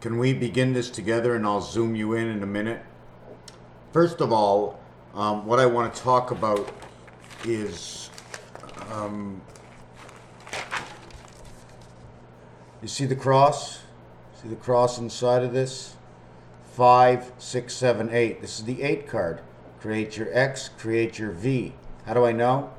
Can we begin this together and I'll zoom you in a minute? First of all, what I want to talk about is, you see the cross? See the cross inside of this? 5, 6, 7, 8. This is the 8 card. Create your X, create your V. How do I know?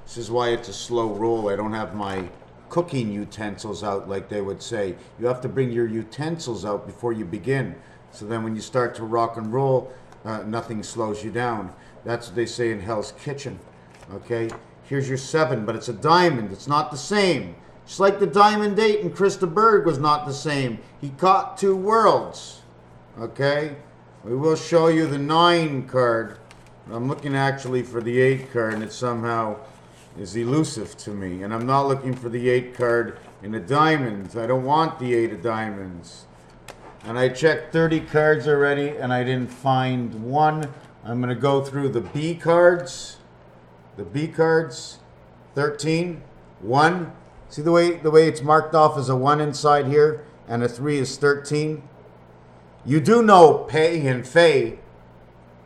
This is why it's a slow roll. I don't have my cooking utensils out like they would say. You have to bring your utensils out before you begin. So then when you start to rock and roll, nothing slows you down. That's what they say in Hell's Kitchen. Okay? Here's your 7, but it's a diamond. It's not the same. Just like the diamond 8 in Krista Berg was not the same. He caught 2 worlds. Okay? We will show you the 9 card. I'm looking actually for the 8 card, and it somehow is elusive to me. And I'm not looking for the 8 card in the diamonds. I don't want the 8 of diamonds. And I checked 30 cards already, and I didn't find one. I'm going to go through the B cards. The B cards. 13. 1. See the way it's marked off as a 1 inside here, and a 3 is 13? You do know Pei and Fei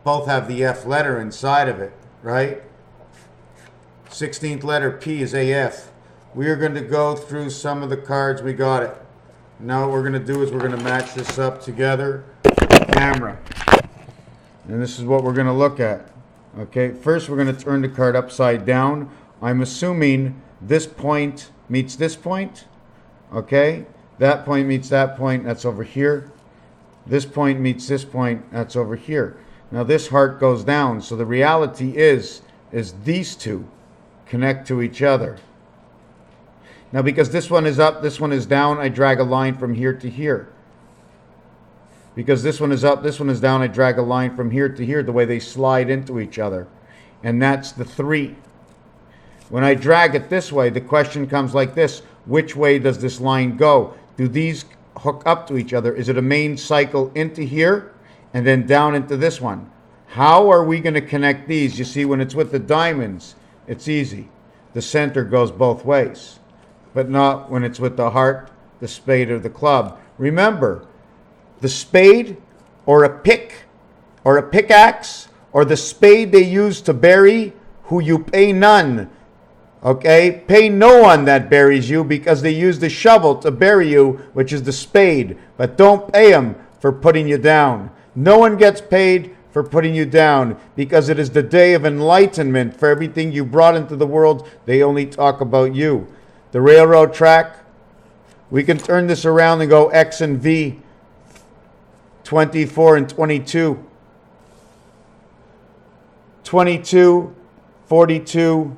both have the F letter inside of it, right? 16th letter P is AF. We are going to go through some of the cards. We got it. Now what we're going to do is we're going to match this up together with the camera. And this is what we're going to look at. Okay, first we're going to turn the card upside down. I'm assuming this point meets this point. Okay, that point meets that point. That's over here. This point meets this point. That's over here. Now this heart goes down. So the reality is these two connect to each other. Now because this one is up, this one is down, I drag a line from here to here. Because this one is up, this one is down, I drag a line from here to here, the way they slide into each other. And that's the 3. When I drag it this way, the question comes like this: which way does this line go? Do these hook up to each other? Is it a main cycle into here and then down into this one? How are we going to connect these? You see, when it's with the diamonds, it's easy. The center goes both ways, but not when it's with the heart, the spade, or the club. Remember, the spade or a pick or a pickaxe or the spade they use to bury who you pay none. Okay? Pay no one that buries you because they use the shovel to bury you, which is the spade. But don't pay them for putting you down. No one gets paid for putting you down because it is the day of enlightenment. For everything you brought into the world, they only talk about you. The railroad track, we can turn this around and go X and V, 24 and 22. 22, 42,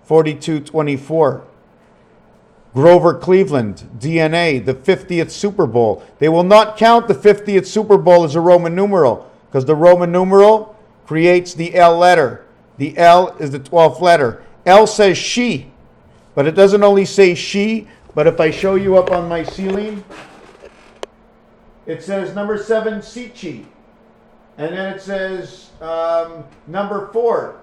42, 24. Grover Cleveland, DNA, the 50th Super Bowl. They will not count the 50th Super Bowl as a Roman numeral because the Roman numeral creates the L letter. The L is the 12th letter. L says she, but it doesn't only say she, but if I show you up on my ceiling, it says number 7, Sichi. And then it says number 4,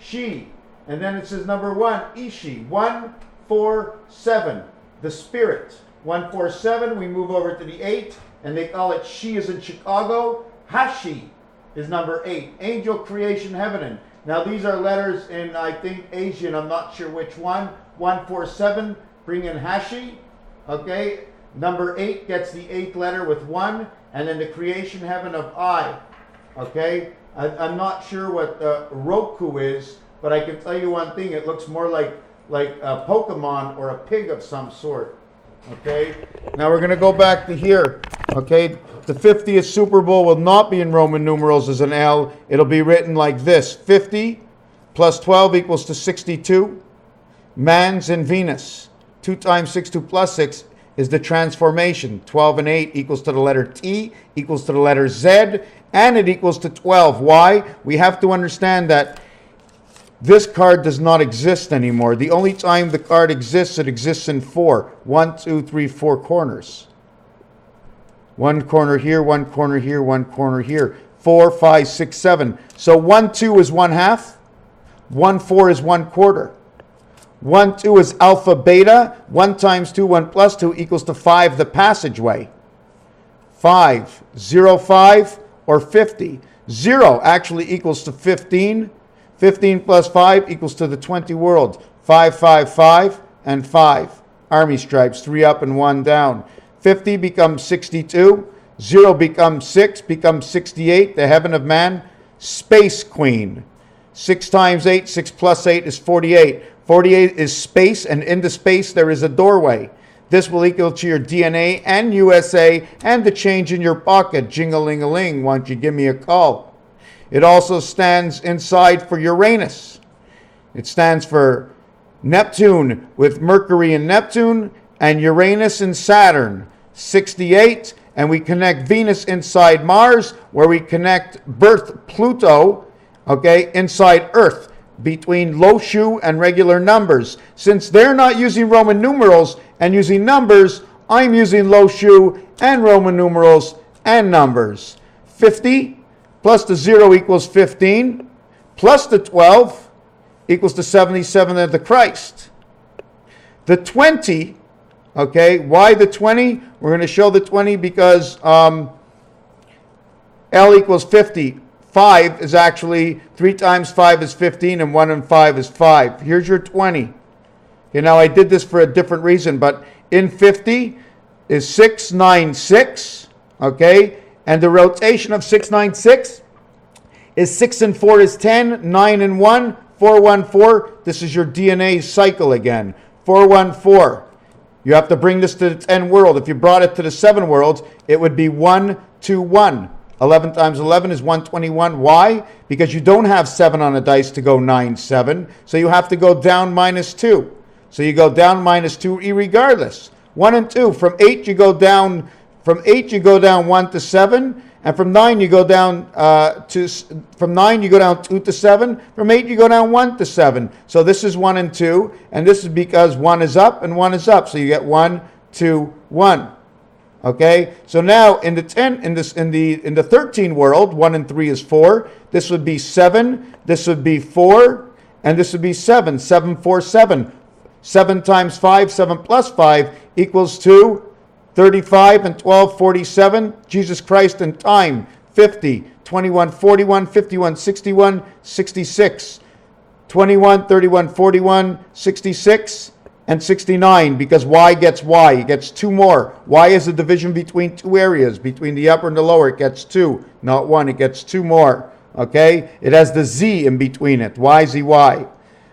she. And then it says number 1, Ishi. 1, 4, 7. The spirit. 1, 4, 7. We move over to the 8, and they call it she is in Chicago. Hashi is number 8. Angel creation heaven. Now these are letters in, I think, Asian. I'm not sure which one. 1, 4, 7. Bring in Hashi. Okay. Number 8 gets the 8th letter with 1, and then the creation heaven of I. Okay. I'm not sure what Roku is, but I can tell you one thing. It looks more like a Pokemon or a pig of some sort. Okay. Now we're going to go back to here. Okay. The 50th Super Bowl will not be in Roman numerals as an L. It'll be written like this: 50 plus 12 equals to 62. Mans and Venus. 2 times 6, 2 plus 6 is the transformation. 12 and 8 equals to the letter T, equals to the letter Z, and it equals to 12. Why? We have to understand that this card does not exist anymore. The only time the card exists, it exists in 4. 1, 2, 3, 4 corners. 1 corner here, 1 corner here, 1 corner here. 4, 5, 6, 7. So 1, 2 is 1/2. 1, 4 is 1/4. 1, 2 is alpha, beta. 1 times 2, 1 plus 2 equals to 5, the passageway. 5, 0, 5, or 50. 0 actually equals to 15. 15 plus 5 equals to the 20 worlds. 5, 5, 5, and 5. Army stripes, 3 up and 1 down. 50 becomes 62. 0 becomes 6, becomes 68, the heaven of man. Space queen. 6 times 8, 6 plus 8 is 48. 48 is space, and in the space there is a doorway. This will equal to your DNA and USA and the change in your pocket. Jing-a-ling-a-ling, why don't you give me a call? It also stands inside for Uranus. It stands for Neptune with Mercury and Neptune, and Uranus and Saturn. 68, and we connect Venus inside Mars, where we connect birth Pluto, okay, inside Earth, between low shu and regular numbers. Since they're not using Roman numerals and using numbers, I'm using low shu and Roman numerals and numbers. 50 plus the 0 equals 15, plus the 12 equals the 77 of the Christ. The 20, okay, why the 20? We're going to show the 20 because L equals 50. 5 is actually, 3 times 5 is 15, and 1 and 5 is 5. Here's your 20. Okay, now I did this for a different reason, but in 50 is 696, okay? And the rotation of 696 is 6 and 4 is 10, 9 and 1, 4, 1, 4. This is your DNA cycle again. 4, 1, 4. You have to bring this to the 10 world. If you brought it to the 7 worlds, it would be 1, 2, 1. 11 times 11 is 121. Why? Because you don't have 7 on a dice to go 9, 7. So you have to go down minus 2. So you go down minus 2 regardless. 1 and 2. From 8 you go down 1 to 7. And from 9 you go down from 9 you go down 2 to 7. From 8 you go down 1 to 7. So this is 1 and 2. And this is because 1 is up and 1 is up. So you get 1, 2, 1. Okay, so now in the 13 world, 1 and 3 is 4. This would be 7. This would be 4, and this would be 7. 7, 4, 7. 7 times 5, 7 plus 5 equals to 35 and 12, 47. Jesus Christ and time, 50, 21, 41, 51, 61, 66. 21, 31, 41, 66. And 69, because Y gets Y. It gets 2 more. Y is a division between 2 areas. Between the upper and the lower, it gets 2. Not 1, it gets 2 more. Okay? It has the Z in between it. Y, Z, Y.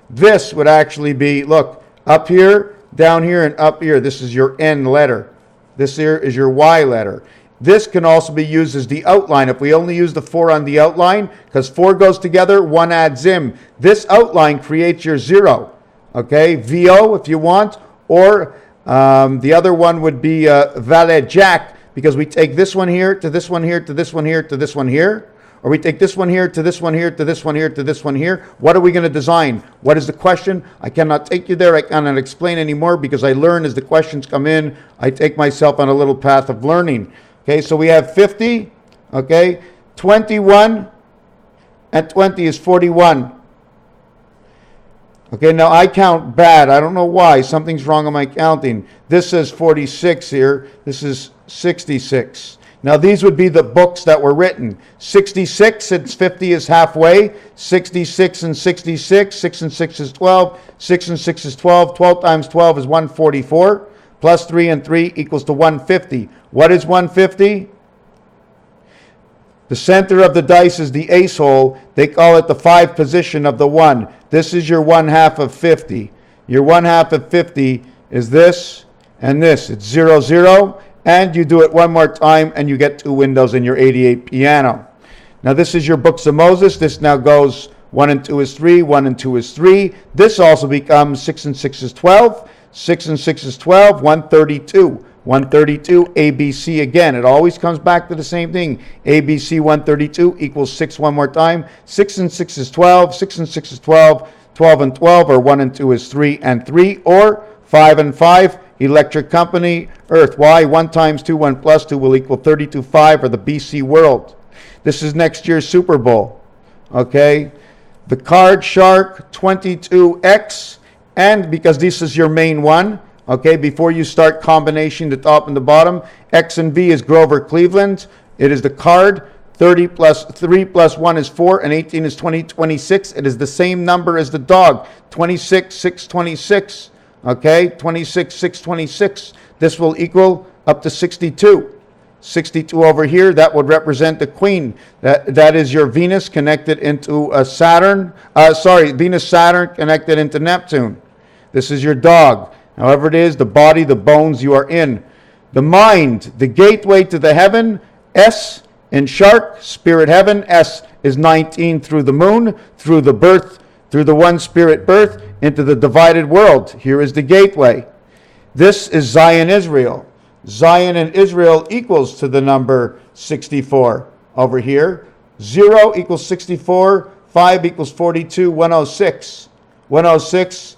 This would actually be, look, up here, down here, and up here. This is your N letter. This here is your Y letter. This can also be used as the outline. If we only use the 4 on the outline, because 4 goes together, 1 adds in. This outline creates your 0. Okay, VO if you want, or the other one would be valet jack, because we take this one here to this one here to this one here to this one here, or we take this one here to this one here to this one here to this one here. What are we going to design? What is the question? I cannot take you there. I cannot explain anymore because I learn as the questions come in. I take myself on a little path of learning. Okay, so we have 50, okay, 21, and 20 is 41. Okay, now I count bad. I don't know why. Something's wrong on my counting. This says 46 here. This is 66. Now these would be the books that were written. 66, since 50 is halfway. 66 and 66. 6 and 6 is 12. 6 and 6 is 12. 12 times 12 is 144. Plus 3 and 3 equals to 150. What is 150? The center of the dice is the ace hole. They call it the 5 position of the 1. This is your 1/2 of 50. Your 1/2 of 50 is this and this. It's 0, 0. And you do it one more time and you get 2 windows in your 88 piano. Now this is your books of Moses. This now goes 1 and 2 is 3. 1 and 2 is 3. This also becomes 6 and 6 is 12. 6 and 6 is 12. 132. 132, ABC again. It always comes back to the same thing. ABC 132 equals 6 one more time. 6 and 6 is 12. 6 and 6 is 12. 12 and 12, or 1 and 2 is 3 and 3, or 5 and 5. Electric company, Earth. Why? 1 times 2, 1 plus 2 will equal 32, 5, or the BC world. This is next year's Super Bowl. Okay? The card shark 22X And because this is your main one, okay, before you start combination the top and the bottom, X and V is Grover Cleveland. It is the card. 30 plus 3 plus 1 is 4, and 18 is 20, 26. It is the same number as the dog, 26, 6, 26. Okay, 26, 6, 26. This will equal up to 62. 62 over here, that would represent the queen. That is your Venus connected into Saturn. Venus, Saturn connected into Neptune. This is your dog. However it is, the body, the bones you are in. The mind, the gateway to the heaven, S in shark, spirit heaven. S is 19 through the moon, through the birth, through the one spirit birth, into the divided world. Here is the gateway. This is Zion, Israel. Zion and Israel equals to the number 64 over here. 0 equals 64, 5 equals 42, 106. 106,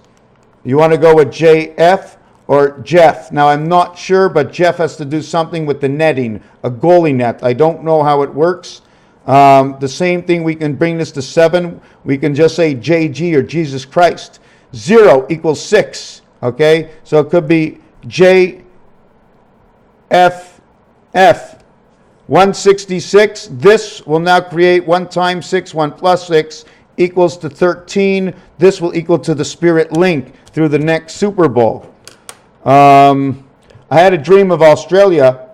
you want to go with JF or Jeff. Now I'm not sure, but Jeff has to do something with the netting, a goalie net. I don't know how it works. The same thing, we can bring this to 7. We can just say JG or Jesus Christ. 0 equals 6, okay? So it could be JFF. 166, this will now create 1 times 6, 1 plus 6 equals to 13. This will equal to the spirit link through the next Super Bowl. I had a dream of Australia,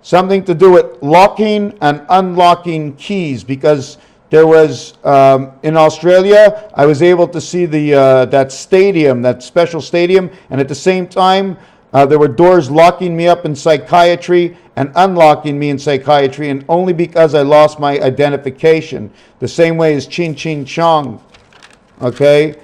something to do with locking and unlocking keys, because there was, in Australia, I was able to see that stadium, that special stadium, and at the same time, there were doors locking me up in psychiatry and unlocking me in psychiatry, and only because I lost my identification. The same way as Chin Chin Chong. Okay?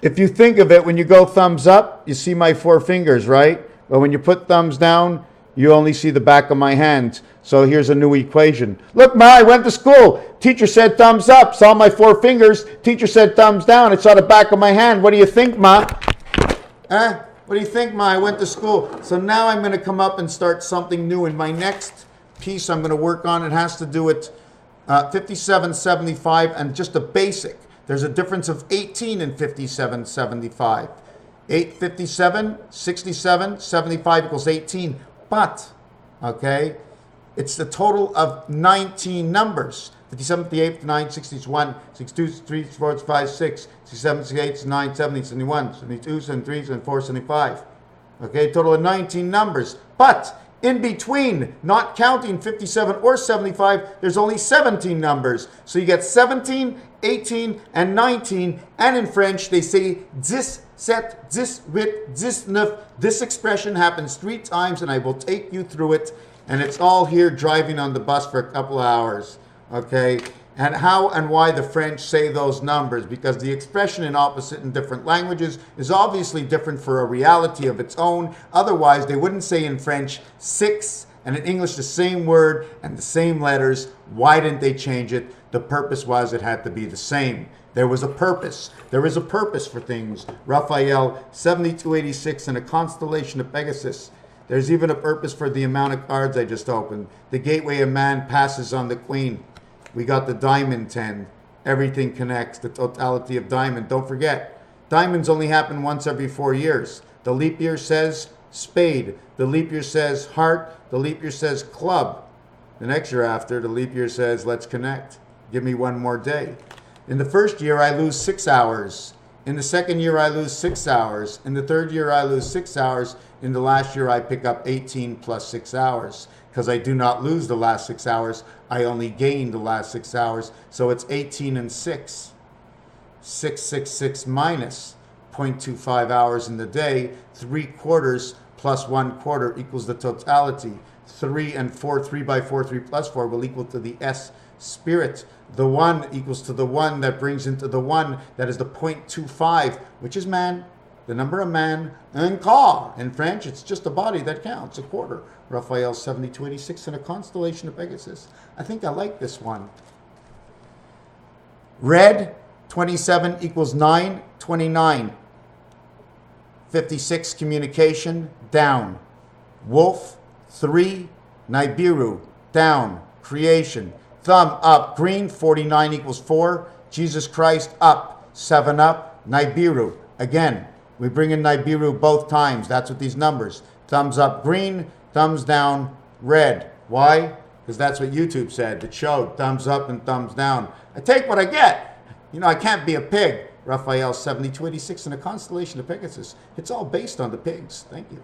If you think of it, when you go thumbs up, you see my 4 fingers, right? But when you put thumbs down, you only see the back of my hand. So here's a new equation. Look, Ma, I went to school. Teacher said thumbs up. Saw my 4 fingers. Teacher said thumbs down. I saw the back of my hand. What do you think, Ma? What do you think, Ma? I went to school. So now I'm going to come up and start something new. In my next piece I'm going to work on, it has to do with 5775 and just a basic. There's a difference of 18 in 5775. 57, 67, 75 equals 18. But, okay, it's the total of 19 numbers. 57, 58, 59, 61, 62, 63, 64, 65, 6, 67, 68, 69, 70, 71, 72, 73, 74, 75. Okay, total of 19 numbers. But in between, not counting 57 or 75, there's only 17 numbers. So you get 17, 18, and 19. And in French, they say 17, 18, 19. This expression happens 3 times, and I will take you through it. And it's all here driving on the bus for a couple of hours. Okay, and how and why the French say those numbers, because the expression in opposite in different languages is obviously different for a reality of its own. Otherwise, they wouldn't say in French 6 and in English the same word and the same letters. Why didn't they change it? The purpose was it had to be the same. There was a purpose. There is a purpose for things. Raphael, 7286 and a constellation of Pegasus. There's even a purpose for the amount of cards I just opened. The gateway of man passes on the queen. We got the diamond 10. Everything connects. The totality of diamond. Don't forget, diamonds only happen once every 4 years. The leap year says spade. The leap year says heart. The leap year says club. The next year after, the leap year says let's connect. Give me one more day. In the first year, I lose 6 hours. In the second year, I lose 6 hours. In the third year, I lose 6 hours. In the last year, I pick up 18 plus 6 hours. Because I do not lose the last 6 hours. I only gain the last 6 hours. So it's 18 and 6. 666 minus 0.25 hours in the day. 3 quarters plus 1 quarter equals the totality. 3 and 4, 3 by 4, 3 plus 4 will equal to the S spirit. The 1 equals to the 1 that brings into the 1. That is the 0.25, which is man. The number of man, un quart. In French, it's just a body that counts, a quarter. Raphael 7286 and a constellation of Pegasus. I think I like this one. Red, 27 equals 9, 29. 56, communication, down. Wolf, 3, Nibiru, down. Creation. Thumb up, green, 49 equals 4. Jesus Christ, up, 7 up. Nibiru. Again, we bring in Nibiru both times. That's what these numbers. Thumbs up green, thumbs down red. Why? Because that's what YouTube said. It showed thumbs up and thumbs down. I take what I get. You know, I can't be a pig. Raphael 7286 in a constellation of Pegasus. It's all based on the pigs. Thank you.